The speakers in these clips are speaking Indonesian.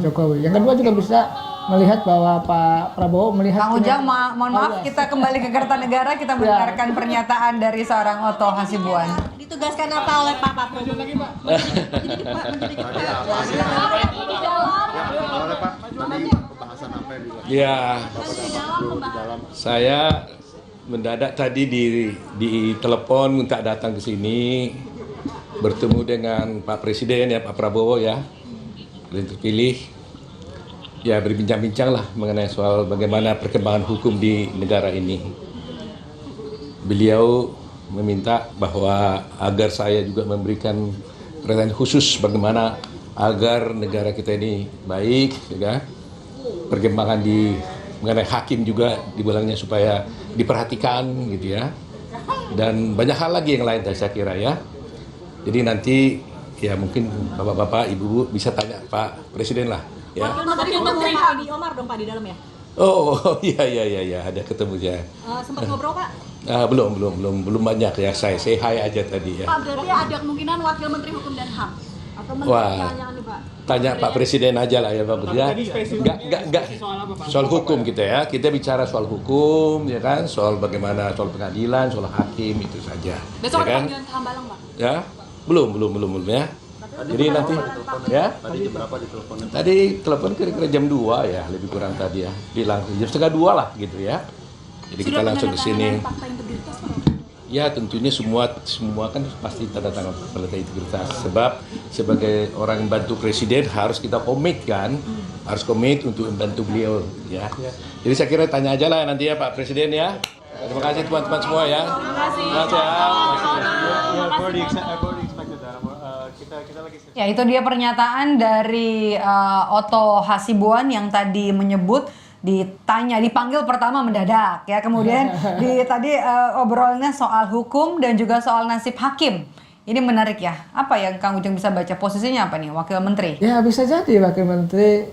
Jokowi. Yang kedua juga bisa melihat bahwa Pak Prabowo melihat. Kang Ujang, mohon maaf, kita kembali ke Kertanegara, kita mendengarkan pernyataan dari seorang Otto Hasibuan. Ditugaskan apa oleh Pak Prabowo? Ya, saya mendadak tadi di telepon minta datang ke sini bertemu dengan Pak Presiden ya, Pak Prabowo ya, yang terpilih. Ya, berbincang-bincang lah mengenai soal bagaimana perkembangan hukum di negara ini. Beliau meminta bahwa agar saya juga memberikan perhatian khusus bagaimana agar negara kita ini baik, ya. Perkembangan di mengenai hakim juga dibilangnya supaya diperhatikan gitu ya. Dan banyak hal lagi yang lain saya kira ya. Jadi nanti ya mungkin bapak-bapak, ibu-ibu bisa tanya Pak Presiden lah. Ya. Tadi Menteri Edi Omar dong Pak di dalam ya? Oh iya ada ketemu ya. Sempat ngobrol Pak? Belum banyak ya, saya say hi aja tadi ya. Pak, berarti ada kemungkinan Wakil Menteri Hukum dan HAM atau Menteri Pertanyaan nih Pak? Tanya Pak Presiden aja lah ya Pak ya. Enggak soal hukum kita ya. Kita bicara soal hukum ya kan, soal bagaimana soal pengadilan, soal hakim itu saja. Besok ya ada kan? panggilan ke Hambalang Pak? Ya, belum ya. Jadi nanti ya. Tadi jam berapa diteleponnya? Tadi telepon kira-kira jam 2 ya, lebih kurang tadi ya. Bilang jam setengah 2 lah gitu ya. Jadi kita langsung ke sini. Fakta integritas Pak? Ya tentunya semua kan pasti tanda tangan fakta integritas. Sebab sebagai orang membantu presiden harus kita komit kan, harus komit untuk membantu beliau ya. Jadi saya kira tanya aja lah nanti ya Pak Presiden ya. Terima kasih teman-teman semua ya. Terima kasih. Ya, itu dia pernyataan dari Otto Hasibuan yang tadi menyebut dipanggil pertama mendadak ya, kemudian tadi obrolannya soal hukum dan juga soal nasib hakim. Ini menarik ya. Apa yang Kang Ujang bisa baca posisinya apa nih, Wakil Menteri? Ya bisa jadi Wakil Menteri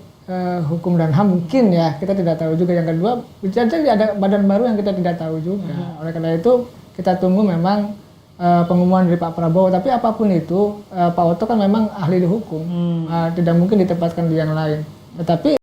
Hukum dan HAM mungkin ya, kita tidak tahu juga. Yang kedua bisa jadi ada badan baru yang kita tidak tahu juga. Oleh karena itu kita tunggu memang pengumuman dari Pak Prabowo. Tapi apapun itu Pak Otto kan memang ahli di hukum, tidak mungkin ditempatkan di yang lain. Tetapi